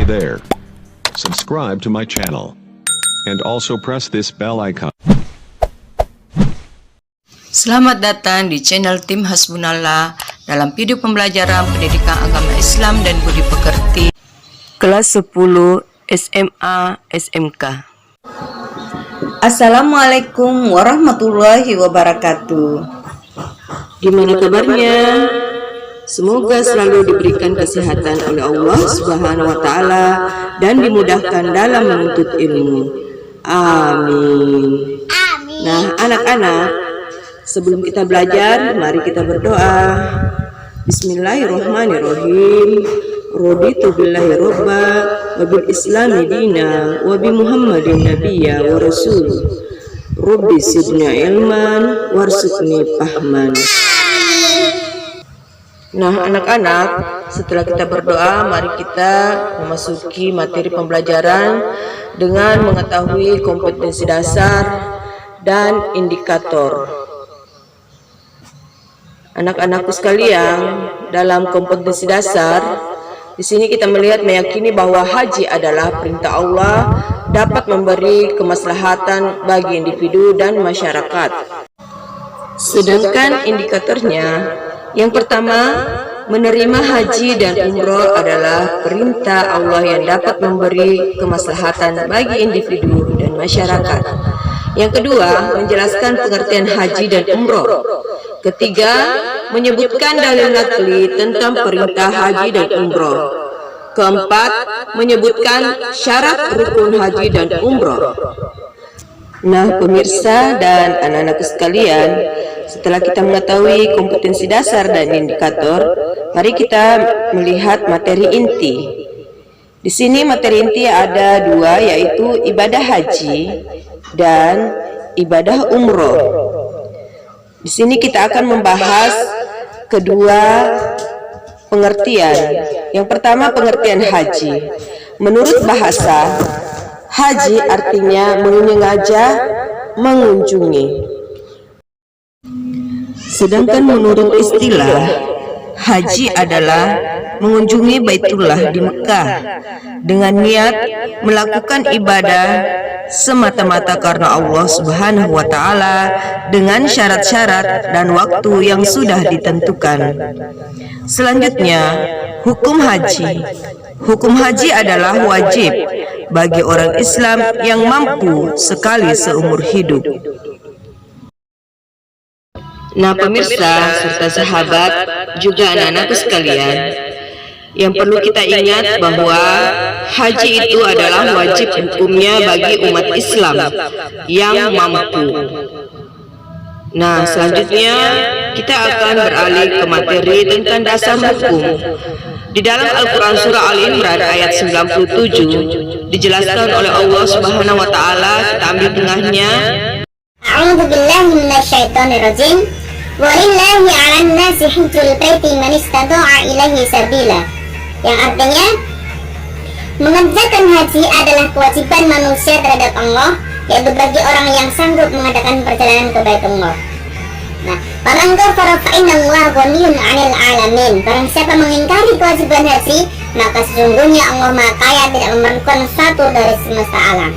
there. Subscribe to my channel. And also press this bell icon. Selamat datang di channel Tim Hasbunallah dalam video pembelajaran pendidikan agama Islam dan budi pekerti kelas 10 SMA SMK. Assalamualaikum warahmatullahi wabarakatuh. Gimana kabarnya? Semoga selalu diberikan kesehatan oleh Allah Subhanahu wa taala dan dimudahkan dalam menuntut ilmu. Amin. Nah, anak-anak, sebelum kita belajar, mari kita berdoa. Bismillahirrahmanirrahim. Raditu billahi robba wa bil islami dina wa bi muhammadin nabiyya wa rasul. Rabbi zidni ilman warzuqni fahman. Nah, anak-anak, setelah kita berdoa, mari kita memasuki materi pembelajaran dengan mengetahui kompetensi dasar dan indikator. Anak-anakku sekalian, dalam kompetensi dasar, di sini kita meyakini bahwa haji adalah perintah Allah, dapat memberi kemaslahatan bagi individu dan masyarakat. Sedangkan indikatornya, yang pertama, menerima haji dan umroh adalah perintah Allah yang dapat memberi kemaslahatan bagi individu dan masyarakat. Yang kedua, menjelaskan pengertian haji dan umroh. Ketiga, menyebutkan dalil nakli tentang perintah haji dan umroh. Keempat, menyebutkan syarat rukun haji dan umroh. Nah, pemirsa dan anak-anakku sekalian, setelah kita mengetahui kompetensi dasar dan indikator, mari kita melihat materi inti. Di sini materi inti ada dua, yaitu ibadah haji dan ibadah umroh. Di sini kita akan membahas kedua pengertian. Yang pertama, pengertian haji. Menurut bahasa, haji artinya menyengaja mengunjungi. Sedangkan menurut istilah, haji adalah mengunjungi Baitullah di Mekah dengan niat melakukan ibadah semata-mata karena Allah Subhanahu wa taala dengan syarat-syarat dan waktu yang sudah ditentukan. Selanjutnya, hukum haji. Hukum haji adalah wajib bagi orang Islam yang mampu sekali seumur hidup. Nah, pemirsa serta sahabat juga anak-anakku sekalian, yang perlu kita ingat bahwa haji itu adalah wajib hukumnya bagi umat Islam yang mampu. Nah, selanjutnya kita akan beralih ke materi tentang dasar hukum. Di dalam Al-Quran surah Al-Imran ayat 97 dijelaskan oleh Allah Subhanahu wa taala, kita ambil tengahnya. A'udzu billahi minasyaitonir rajim. Walillahi 'alan nasi hajjul baiti man istata'a ilaihi sabila. Yang artinya, mengerjakan haji adalah kewajiban manusia terhadap Allah, yaitu bagi orang yang sanggup mengadakan perjalanan ke Baitullah. Nah, faman kafara fa innallaha ghaniyun 'anil 'alamin. Barang siapa mengingkari kewajiban haji, maka sesungguhnya Allah Maha Kaya, tidak memerlukan satu dari semesta alam.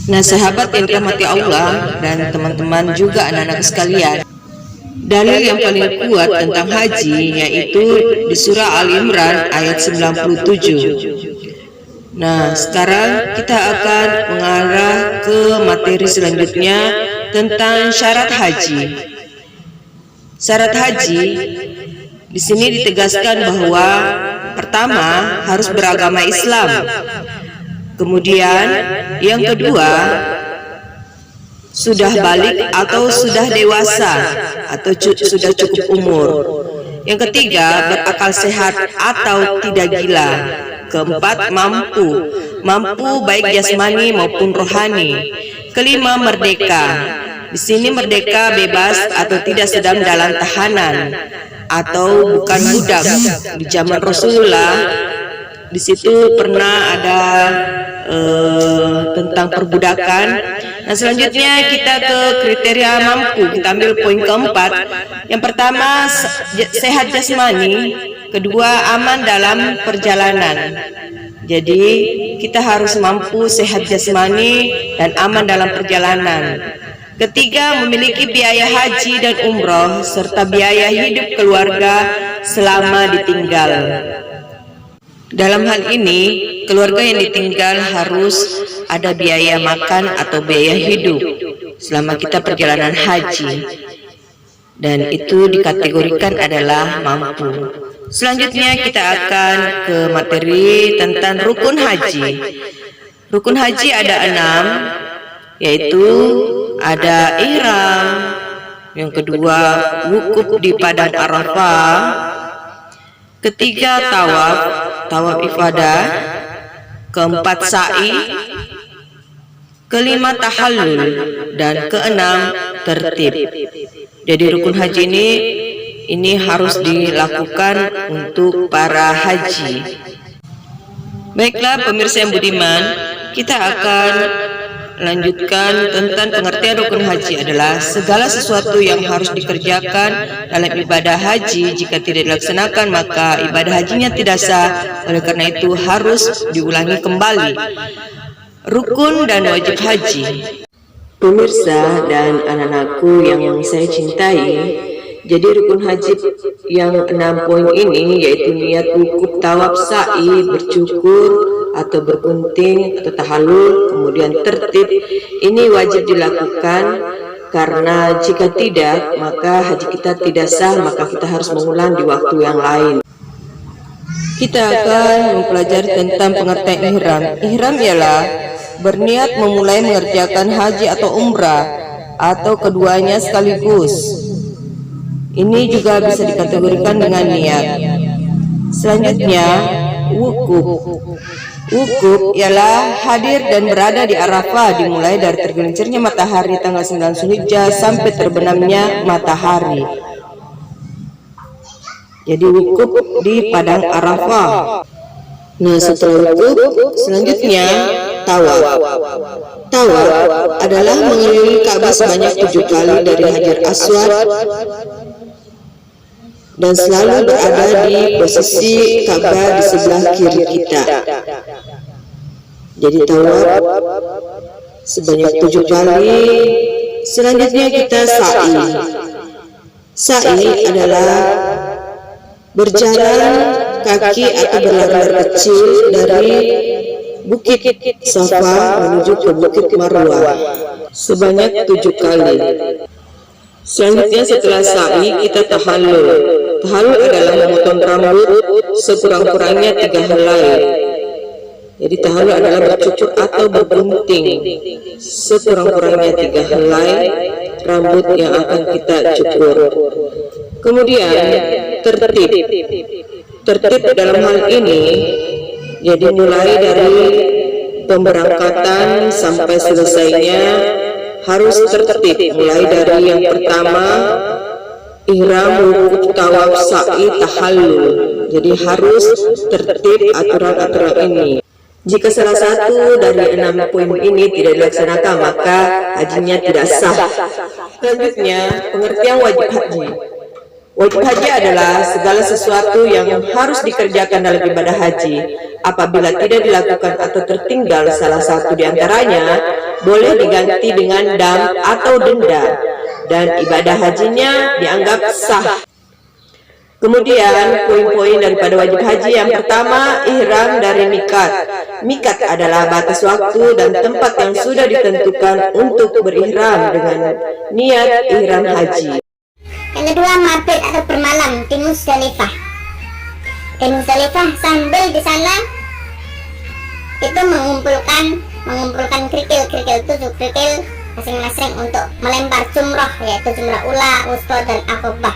Nah, sahabat yang dirahmati Allah dan teman-teman juga anak-anak sekalian, dalil yang paling kuat tentang haji yaitu di surah Al-Imran ayat 97. Nah, sekarang kita akan mengarah ke materi selanjutnya tentang syarat haji. Syarat haji di sini ditegaskan bahwa pertama harus beragama Islam. Kemudian yang kedua, sudah balik atau sudah dewasa atau sudah cukup umur. Yang ketiga, berakal sehat atau tidak gila. Keempat, mampu baik jasmani maupun rohani. Kelima, merdeka. Di sini merdeka bebas atau tidak sedang dalam tahanan atau bukan budak. Di zaman Rasulullah, di situ pernah ada tentang perbudakan. Nah, selanjutnya kita ke kriteria mampu. Kita ambil poin keempat. Yang pertama, sehat jasmani. Kedua, aman dalam perjalanan. Jadi kita harus mampu sehat jasmani dan aman dalam perjalanan. Ketiga, memiliki biaya haji dan umroh serta biaya hidup keluarga selama ditinggal. Dalam hal ini, keluarga yang ditinggal harus ada biaya makan atau biaya hidup selama kita perjalanan haji, dan itu dikategorikan adalah mampu. Selanjutnya kita akan ke materi tentang rukun haji. Rukun haji ada 6, yaitu ada ihram, yang kedua wukuf di padang Arafah, ketiga tawaf ifadah, keempat sa'i, kelima tahallul, dan keenam tertib. Jadi rukun haji ini harus dilakukan untuk para haji. Baiklah pemirsa yang budiman, kita akan lanjutkan tentang pengertian rukun haji adalah segala sesuatu yang harus dikerjakan dalam ibadah haji. Jika tidak dilaksanakan maka ibadah hajinya tidak sah. Oleh karena itu harus diulangi kembali. Rukun dan wajib haji. Pemirsa dan anak-anakku yang saya cintai, jadi rukun haji yang 6 poin ini yaitu niat wukuf, tawaf, sa'i, bercukur atau bergunting atau tahallul, kemudian tertib, ini wajib dilakukan karena jika tidak maka haji kita tidak sah, maka kita harus mengulang di waktu yang lain. Kita akan mempelajari tentang pengertian ihram. Ihram ialah berniat memulai mengerjakan haji atau umrah atau keduanya sekaligus. Ini juga bisa dikategorikan dengan niat. Selanjutnya, wukuf. Wukuf ialah hadir dan berada di Arafah dimulai dari tergelincirnya matahari tanggal 9 Zulhijjah sampai terbenamnya matahari. Jadi wukuf di padang Arafah. Nah, setelah wukuf, selanjutnya tawaf. Tawaf adalah mengelilingi Ka'bah sebanyak 7 kali dari Hajar Aswad dan selalu berada di posisi Ka'bah di sebelah kiri kita. Jadi tawaf sebanyak 7 kali. Selanjutnya kita sa'i. Sa'i adalah berjalan kaki atau berlari kecil dari Bukit Safa menuju ke Bukit Marwah sebanyak 7 kali. Selanjutnya setelah sa'i kita tahallul. Tahallul adalah memotong rambut sekurang-kurangnya 3 helai. Jadi tahallul adalah bercukur atau bergunting sekurang-kurangnya 3 helai rambut yang akan kita cukur. Kemudian tertib. Tertib dalam hal ini jadi mulai dari pemberangkatan sampai selesainya harus tertib, mulai dari yang pertama ihram, wukuf, tawaf, sa'i, tahallul. Jadi harus tertib aturan-aturan ini. Jika salah satu dari 6 poin ini tidak dilaksanakan maka hajinya tidak sah. Selanjutnya pengertian wajib haji. Wajib haji adalah segala sesuatu yang harus dikerjakan dalam ibadah haji. Apabila tidak dilakukan atau tertinggal salah satu di antaranya, boleh diganti dengan dam atau denda, dan ibadah hajinya dianggap sah. Kemudian poin-poin daripada wajib haji yang pertama, ihram dari mikat. Mikat adalah batas waktu dan tempat yang sudah ditentukan untuk berihram dengan niat ihram haji. Yang kedua, mabit atau bermalam di Musdalifah. Di Musdalifah sambil di sana itu mengumpulkan kerikil-kerikil, 7 kerikil masing-masing untuk melempar jumrah, yaitu jumrah ula, wusta, dan akobah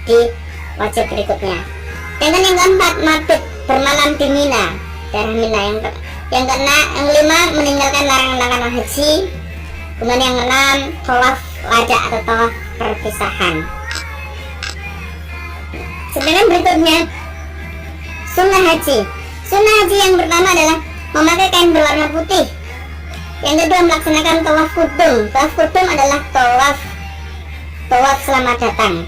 di wajib berikutnya. Dan yang keempat, mabit bermalam di Mina, daerah Mina. Yang kelima, meninggalkan larangan-larangan haji. Kemudian yang keenam, tawaf wada atau tawaf perpisahan. Sedangkan berikutnya sunnah haji. Sunnah haji yang pertama adalah memakai kain berwarna putih. Yang kedua, melaksanakan tawaf kudum. Tawaf kudum adalah tawaf selamat datang.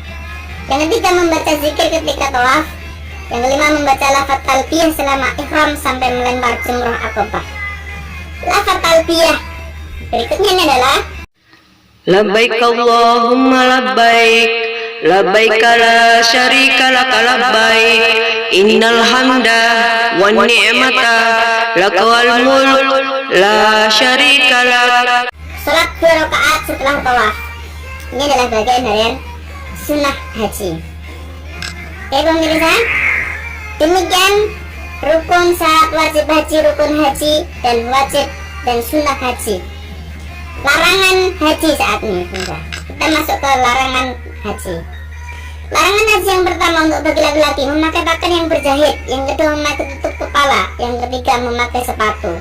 Yang ketiga, membaca zikir ketika tawaf. Yang kelima, membaca lafaz talbiyah selama ihram sampai melempar jumrah aqabah. Lafaz talbiyah berikutnya ini adalah Labbaik Allahumma labbaik, labbaik la syarika laka labbaik, innal hamda wan ni'mata lakal mulk la syarika lak. salat 2 rakaat setelah tawaf. Ini adalah bagian dari sunnah haji. Oke pemirsa, demikian rukun syarat wajib haji, rukun haji, dan wajib dan sunnah haji. Larangan haji saat ini, pemirsa. Kita masuk ke larangan haji. Larangan haji yang pertama untuk bagi laki-laki memakai pakaian yang berjahit, yang kedua memakai tutup kepala, yang ketiga memakai sepatu.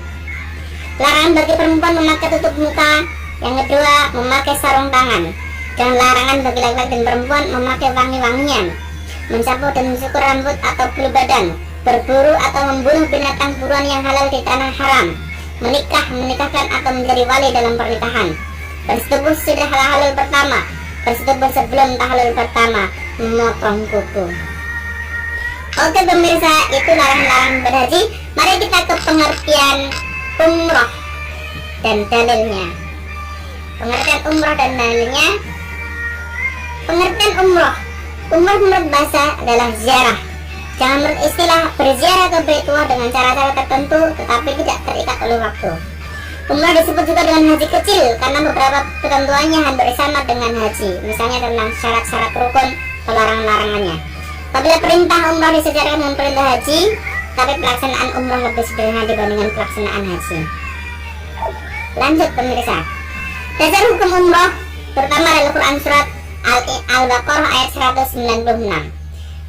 Larangan bagi perempuan memakai tutup muka, yang kedua memakai sarung tangan. Dan larangan bagi laki-laki dan perempuan memakai wangi-wangian, mensapu dan mencukur rambut atau bulu badan, berburu atau membunuh binatang buruan yang halal di tanah haram, menikahkan atau menjadi wali dalam pernikahan, bersetubuh sudah halal pertama, bersetubuh sebelum tahlul pertama, memotong kuku. Oke pemirsa, itu larangan-larangan berhaji. Mari kita ke pengertian umroh dan dalilnya. Pengertian umroh dan dalilnya. Pengertian umroh menurut bahasa adalah ziarah. Jangan menurut istilah berziarah ke Baitullah dengan cara-cara tertentu, tetapi tidak terikat oleh waktu. Umrah disebut juga dengan haji kecil karena beberapa ketentuannya hampir sama dengan haji, misalnya tentang syarat-syarat rukun atau larangan-larangannya. Apabila perintah umrah disejarkan dengan perintah haji, tapi pelaksanaan umrah lebih sederhana dibandingkan pelaksanaan haji. Lanjut pemirsa, dasar hukum umrah pertama adalah Quran surat Al-Baqarah ayat 196.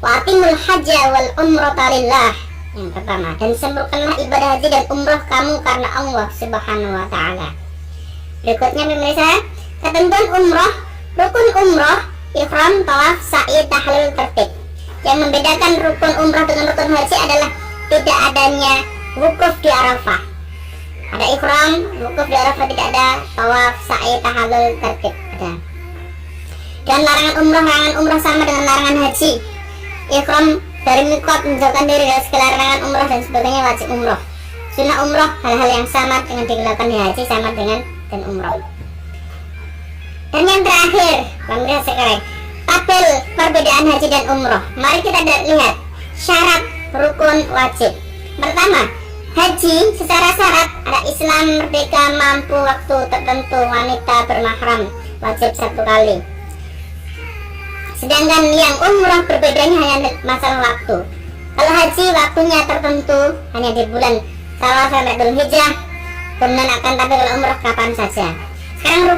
Wa atimul hajja wal umrata lillah. Yang pertama, dan sempurnakanlah ibadah haji dan umrah kamu karena Allah Subhanahu wa taala. Berikutnya pemirsa, ketentuan umrah, rukun umrah, ihram, tawaf, sa'i, tahlil, tertib. Yang membedakan rukun umrah dengan rukun haji adalah tidak adanya wukuf di Arafah. Ada ihram, wukuf di Arafah tidak ada, tawaf, sa'i, tahlil, tertib ada. Dan larangan umrah sama dengan larangan haji. Ihram dari mikot, menjauhkan diri dari segala larangan umrah dan sebagainya wajib umrah. Sunnah umrah hal-hal yang sama dengan dilakukan di haji sama dengan dan umrah. Dan yang terakhir, pemirsa sekalian, tabel perbedaan haji dan umrah. Mari kita lihat syarat rukun wajib. Pertama, haji secara syarat ada Islam, merdeka, mampu, waktu tertentu, wanita, bermahram, wajib 1 kali. Sedangkan yang umrah berbedanya hanya masalah waktu. Kalau haji waktunya tertentu hanya di bulan Syawal sampai Dzulhijjah, kemudian akan tapi kalau umrah kapan saja. Sekarang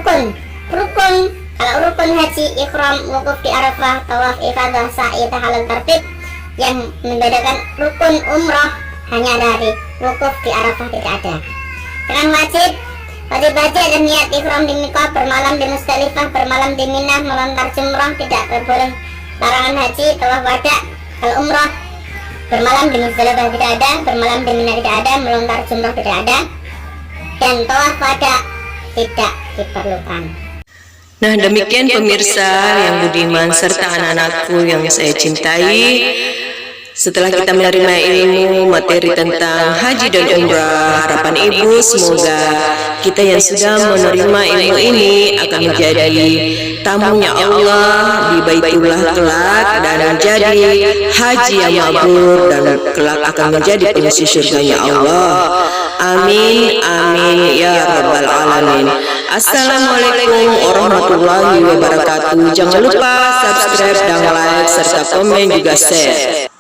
rukun kalau rukun haji, ihram, wukuf di Arafah, tawaf, ifadah, sa'i, tahlil, tertib. Yang membedakan rukun umrah hanya dari wukuf di Arafah tidak ada. Sekarang wajib haji ada niat ihram di Miqat, bermalam di Musdalifah, bermalam di Mina, melontar jumrah tidak boleh. Larangan haji, tawaf wada. Kalau umrah bermalam di Musdalifah tidak ada, bermalam di Mina tidak ada, melontar jumrah tidak ada, dan tawaf wada tidak diperlukan. Nah demikian pemirsa yang budiman serta anak-anakku yang saya cintai. Setelah kita menerima ilmu materi tentang haji dan umrah, harapan ibu semoga kita yang sudah menerima ilmu ini akan menjadi tamunya Allah di Baitullah kelak dan menjadi haji yang mabrur dan kelak akan menjadi pengisi surganya Allah. Amin amin ya rabbal alamin. Assalamualaikum warahmatullahi wabarakatuh. Jangan lupa subscribe dan like serta komen juga share.